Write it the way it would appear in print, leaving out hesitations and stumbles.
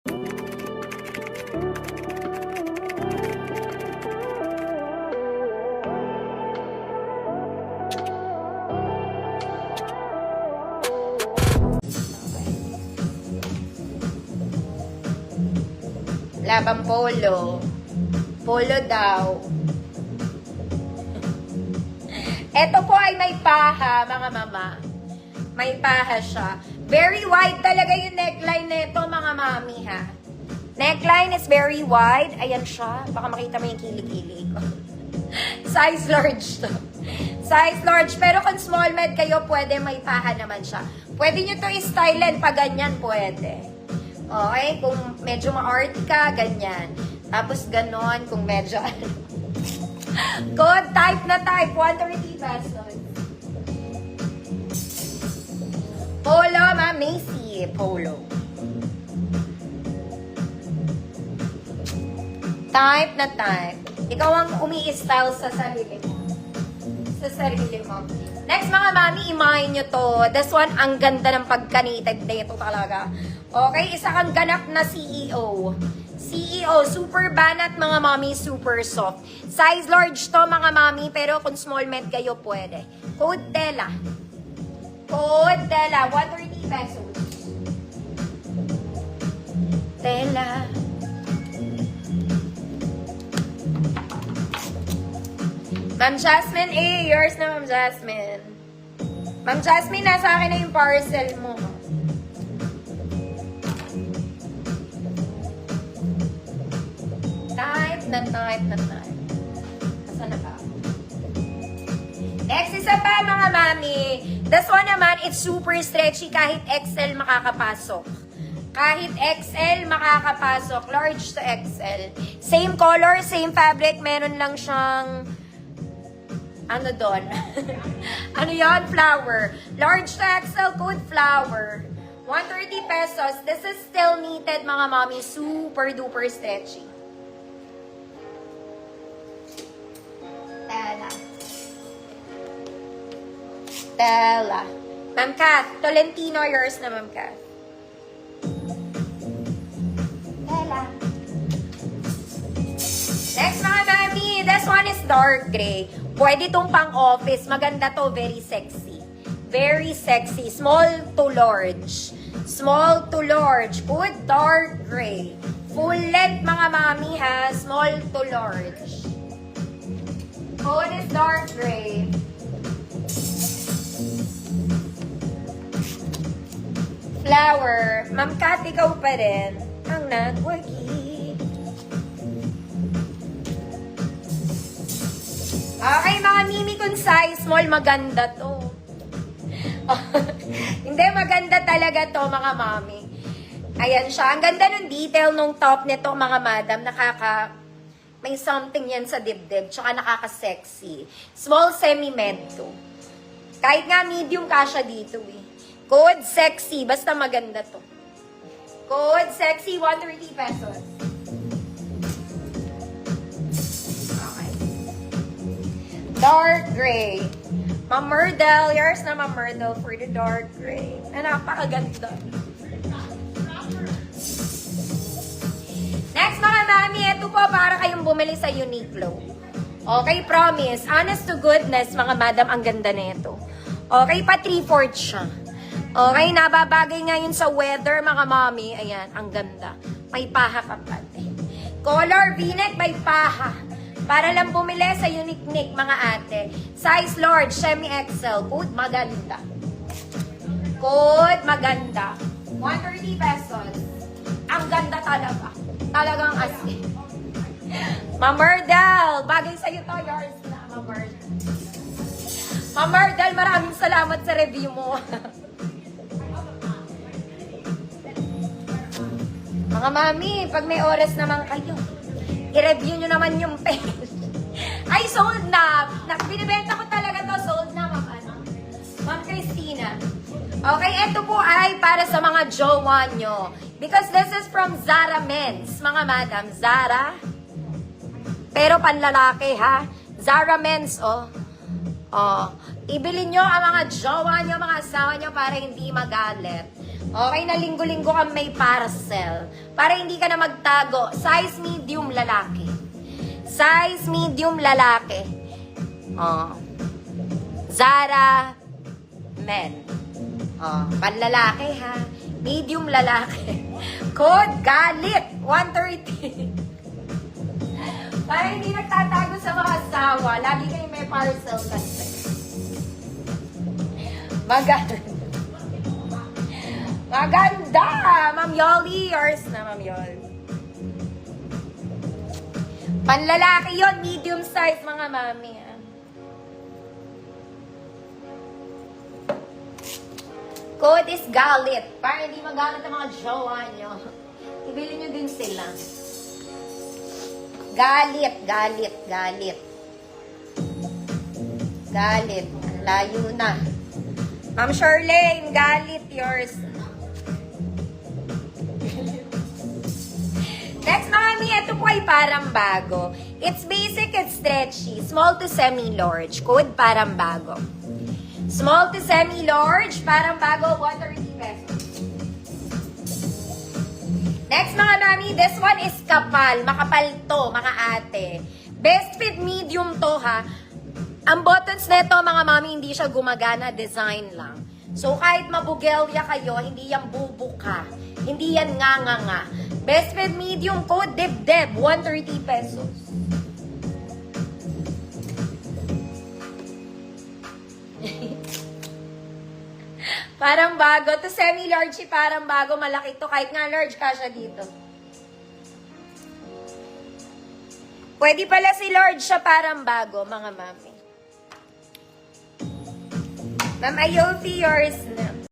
Labang polo. Polo daw. Ito po ay may paha, mga mama. May paha siya. Very wide talaga yung neckline nito, mga mami, ha. Neckline is very wide. Ayan siya. Baka makita mo yung kilig-kilig. Size large to. Size large. Pero kung small med kayo, pwede may paha naman siya. Pwede nyo to i-stylen pa ganyan, pwede. Okay, kung medyo ma-art ka, ganyan. Tapos ganon, kung medyo Good, type na type, 130 pesos. Polo, Ma'am Macy. Polo. Type na type. Ikaw ang umi-style sa sarili mo. Sa sarili mo. Next, mga mami, imahin nyo to. This one, ang ganda ng pagka-native nito talaga. Okay, isa kang ganap na CEO. CEO, super banat, mga mami, super soft. Size large to, mga mami, pero kung small med kayo, pwede. Code Tela. Code Tela, 130 pesos. Tela. Ma'am Jasmine, yours na, Ma'am Jasmine. Ma'am Jasmine, nasa akin na yung parcel mo. Type na type na type. Asa na ba? Next, isa pa, mga mami. This one naman, it's super stretchy. Kahit XL makakapasok. Kahit XL makakapasok. Large to XL. Same color, same fabric. Meron lang siyang ano doon? Ano yon? Flower. Large to XL, code flower. 130 pesos. This is still knitted, mga mami. Super duper stretchy. Tela. Tela. Ma'am Kath, Tolentino, yours na, Ma'am Kath. Tela. Next, mga mami. This one is dark gray. Pwede itong pang-office. Maganda to. Very sexy. Very sexy. Small to large. Small to large. Good dark gray. Full length, mga mami, ha. Small to large. Code is dark gray. Flower. Ma'am Kat, ikaw pa rin ang nagwagi. Okay, mga mimi kung size small, maganda to. Hindi, maganda talaga to, mga mami. Ayan siya. Ang ganda ng detail nung top nito, mga madam. May something yan sa dibdib. Tsaka nakaka-sexy. Small semi-med to. Kahit nga medium kasha dito eh. Code sexy. Basta maganda to. Code sexy, 130 pesos. Dark gray. Ma'am Myrtle, yours na, Ma'am Myrtle, for the dark gray. Na napakaganda. Next, mga mami, ito po para kayong bumili sa Uniqlo. Okay, promise. Honest to goodness, mga madam, ang ganda nito. Okay, pa 3/4 siya. Okay, nababagay ngayon sa weather, mga mami. Ayan, ang ganda. May paha ka pati. Color V-neck, may paha. Para lang bumili sa Uniqlo, mga ate. Size large, semi-XL. Code maganda. Code maganda. 130 pesos. Ang ganda talaga. Talagang asin. Ma'am Myrtle, bagay sa'yo to. Yours na, Ma'am Myrtle. Ma'am Myrtle, maraming salamat sa review mo. Mga mami, pag may oras naman kayo, i-review nyo naman yung page. Ay, sold na. Binibenta ko talaga to. Sold na, Ma'am ano? Ma'am Christina. Okay, ito po ay para sa mga jowa nyo. Because this is from Zara Men's. Mga madam, Zara. Pero panlalaki, ha? Zara Men's, oh. Oh. Ibili nyo ang mga jowa nyo, mga asawa nyo para hindi magalit. Okay na linggo-linggo kang may parcel. Para hindi ka na magtago. Size medium lalaki. Size medium lalaki. Oh. Zara men. Oh, panlalaki ha. Medium lalaki. Code galit 130. Para hindi nagtatago sa mga asawa. Lagi kayo may parcel kasi. Maganda! Ma'am Yoli, yours na, Ma'am Yol. Panlalaki yon, medium size, mga mami. Ha? Code is galit. Para hindi magalit ang mga jowa nyo. Ibili nyo din sila. Galit, galit, galit. Galit. Ang layo na. Ma'am Charlene, galit, yours. Next, mami, ito po ay parang bago. It's basic, it's stretchy. Small to semi-large. Code parang bago. Small to semi-large, parang bago, 130 pesos. Next, mga mami, this one is kapal. Makapal to, mga ate. Best fit medium to, ha. Ang buttons nito, mga mami, hindi siya gumagana, design lang. So, kahit mabugelya kayo, hindi yan bubuka. Hindi yan nga. Best fit medium code, deb, 130 pesos. Parang bago. To semi-large, parang bago. Malaki to. Kahit nga large ka siya dito. Pwede pala si large siya parang bago, mga mami. Ma'am Ayofi, yours na.